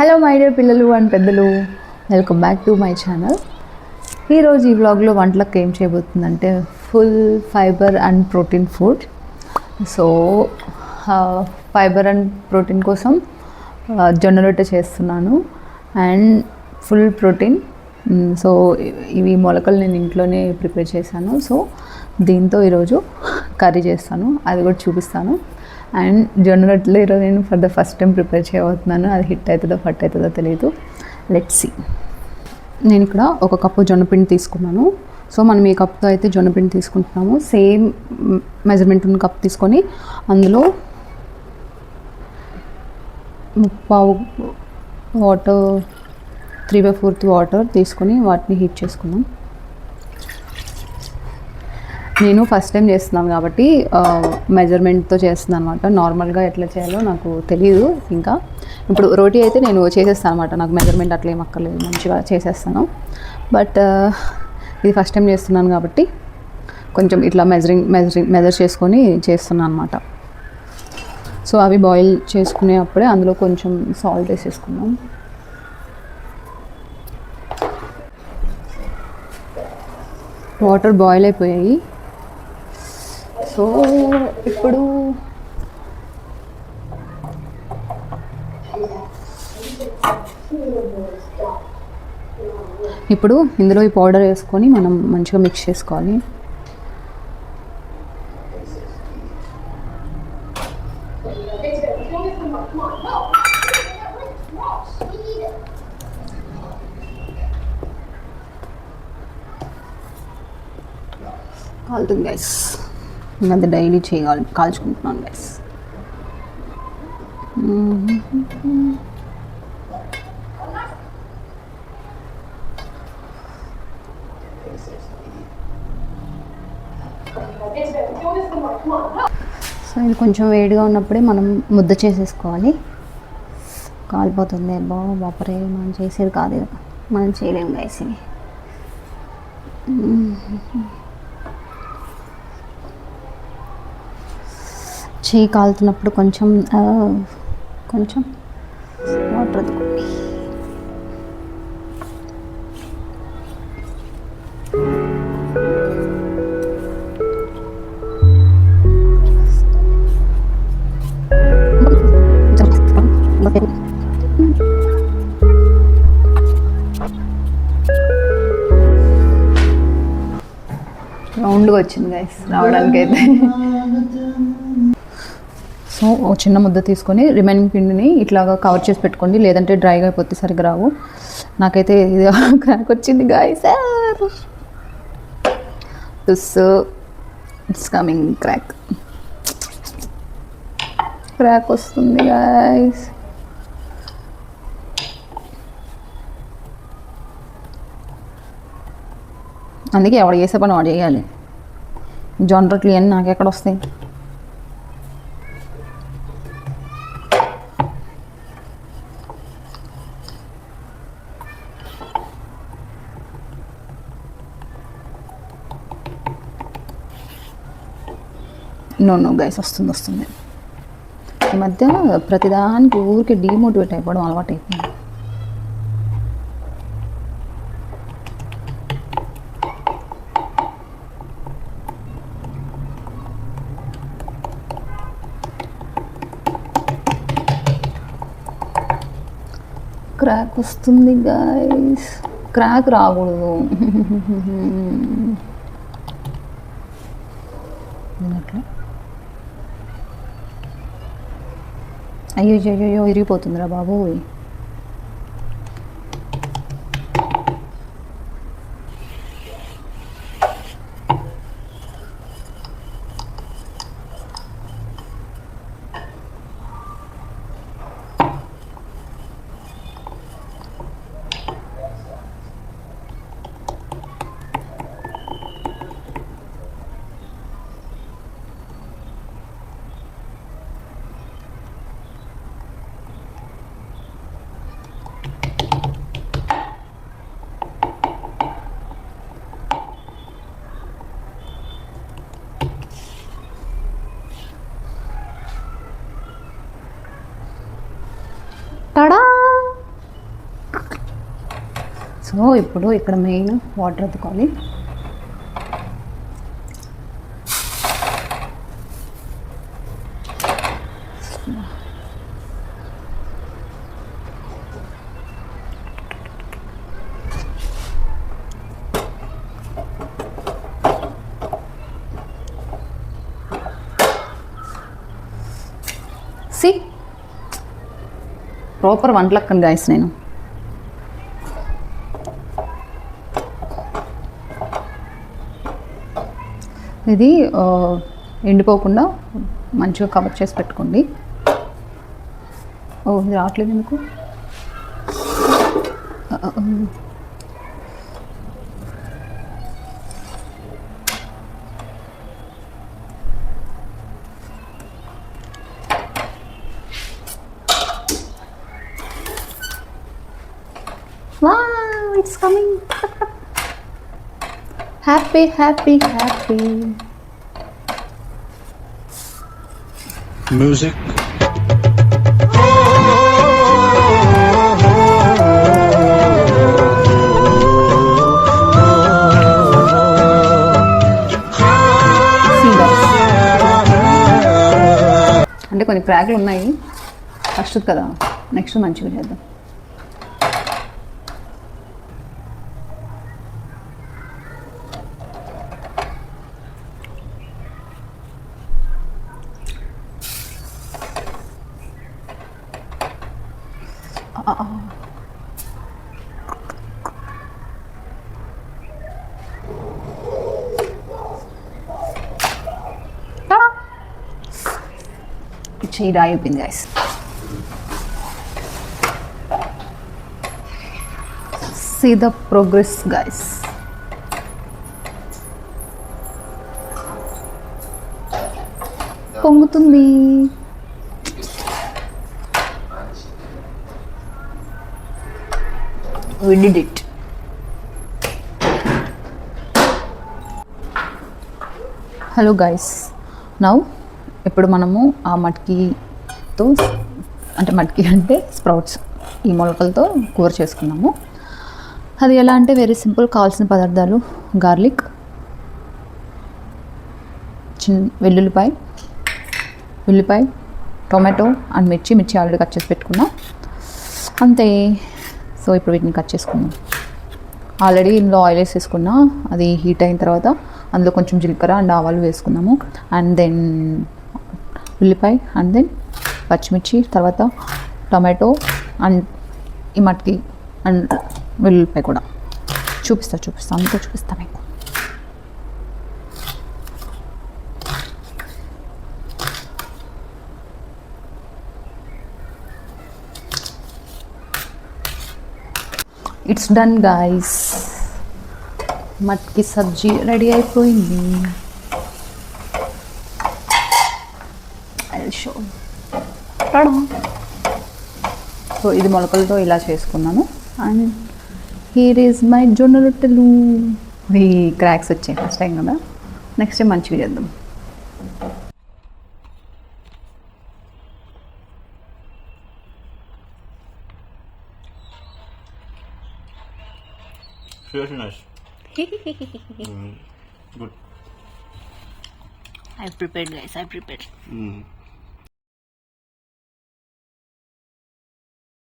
Hello my dear పిల్లలు and పెద్దలు, welcome back to my channel. ఈరోజు ఈ వ్లాగ్లో వంటలకు ఏం చేయబోతుందంటే full fibre and protein food. So fibre and protein కోసం జొన్న రొట్టె చేస్తున్నాను అండ్ ఫుల్ ప్రోటీన్. సో ఇవి మొలకలు నేను ఇంట్లోనే ప్రిపేర్ చేశాను. సో దీంతో ఈరోజు కర్రీ చేస్తాను, అది కూడా చూపిస్తాను. అండ్ జొన్న రొట్టెలు ఈరోజు నేను for the first time prepare చేయబోతున్నాను. అది హిట్ అవుతుందో ఫట్ అవుతుందో తెలియదు. Let's see. నేను ఇక్కడ ఒక కప్పు జొన్నపిండి తీసుకున్నాను. సో మనం ఏ కప్తో అయితే జొన్నపిండి తీసుకుంటున్నామో సేమ్ మెజర్మెంట్ ఉన్న కప్ తీసుకొని అందులో ముప్పావు వాటర్, 3/4 వాటర్ తీసుకొని వాటిని హీట్ చేసుకుందాం. నేను ఫస్ట్ టైం చేస్తున్నాను కాబట్టి మెజర్మెంట్తో చేస్తున్నాను అనమాట. నార్మల్గా ఎట్లా చేయాలో నాకు తెలియదు. ఇంకా ఇప్పుడు రోటీ అయితే నేను చేసేస్తాను అనమాట. నాకు మెజర్మెంట్ అట్లా ఏం అక్కర్లేదు, మంచిగా చేసేస్తాను. బట్ ఇది ఫస్ట్ టైం చేస్తున్నాను కాబట్టి కొంచెం ఇట్లా మెజర్ చేసుకొని చేస్తున్నాను అనమాట. సో అవి బాయిల్ చేసుకునే అప్పుడే అందులో కొంచెం సాల్ట్ వేసేసుకున్నాం. వాటర్ బాయిల్ అయిపోయాయి. సో ఇప్పుడు ఇందులో ఈ పౌడర్ వేసుకొని మనం మంచిగా మిక్స్ చేసుకోవాలి. కాలుతుంది గైస్, అది డైలీ చేయాలి, కాల్చుకుంటున్నాను గైస్. సో ఇది కొంచెం వేడిగా ఉన్నప్పుడే మనం ముద్ద చేసేసుకోవాలి. కాలిపోతుంది. బాపరే, మనం చేసేది కాదు, మనం చేయలేము గైస్ ఇది. చేయి కాలుతున్నప్పుడు కొంచెం వాటర్ అదుకోండి. రౌండ్గా వచ్చింది గైస్ రావడానికి అయితే. సో ఒక చిన్న ముద్ద తీసుకొని రిమైనింగ్ పిండిని ఇట్లాగా కవర్ చేసి పెట్టుకోండి, లేదంటే డ్రైగా అయిపోతే సరిగ్గా రావు. నాకైతే ఇది క్రాక్ వచ్చింది గాయ్స్. ఇట్స్ కమింగ్ క్రాక్ వస్తుంది గాయ్స్. అందుకే ఎవడు చేసే పని వాడు చేయాలి. జొన్న రొట్టెలు ఇవన్నీ నాకు ఎక్కడ వస్తాయి. నో గైస్, వస్తుంది. ఈ మధ్య ప్రతిదానికి ఊరికి డీమోటివేట్ అయిపోవడం అలవాటు అయిపోయింది. క్రాక్ వస్తుంది గైస్, క్రాక్ రాకూడదు. అట్లా అయ్యో ఇరిగిపోతుందిరా బాబు. టడా, సో ఇప్పుడు ఇక్కడ మెయిన్ వాటర్ అద్దుకోవాలి. సి ప్రాపర్ వంటలక్కని గాయస్ నేను. ఇది ఎండిపోకుండా మంచిగా కవర్ చేసి పెట్టుకోండి. ఓ ఇది రావట్లేదు ఎందుకు? Wow, it's coming. Happy, happy, happy. Music. అంటే కొన్ని క్రాక్లు ఉన్నాయి ఫస్ట్ కదా, నెక్స్ట్ మంచిగా చేద్దాం. చేయి డ్రై అయిపోయింది guys. See the progress guys. పొంగుతుంది. We did it. Hello guys, now ఇప్పుడు మనము ఆ మట్కీతో అంటే స్ప్రౌట్స్ ఈ మొలకలతో కూర చేసుకున్నాము. అది ఎలా అంటే వెరీ సింపుల్. కావాల్సిన పదార్థాలు గార్లిక్, ఉల్లిపాయ, టొమాటో అండ్ మిర్చి ఆల్రెడీ కట్ చేసి పెట్టుకున్నాం అంతే. సో ఇప్పుడు వీటిని కట్ చేసుకుందాం. ఆల్రెడీ ఇందులో ఆయిల్ వేసేసుకున్నా, అది హీట్ అయిన తర్వాత అందులో కొంచెం జీలకర్ర అండ్ ఆవాలు వేసుకున్నాము. అండ్ దెన్ ఉల్లిపాయ అండ్ దెన్ పచ్చిమిర్చి, తర్వాత టొమాటో అండ్ ఈ మట్కి అండ్ వెల్లుల్లిపాయ కూడా చూపిస్తా అంతా చూపిస్తా మీకు. It's done guys. Matki sabzi ready అయిపోయింది. సో ఇది మొలకలతో ఇలా చేసుకున్నాను. అండ్ హీర్ ఈజ్ మై జొన్న రొట్టెలు. ఈ క్రాక్స్ వచ్చాయి ఫస్ట్ టైం కదా, నెక్స్ట్ టైం మంచిగా చేద్దాం. Very nice. Good. I prepared guys, I prepared.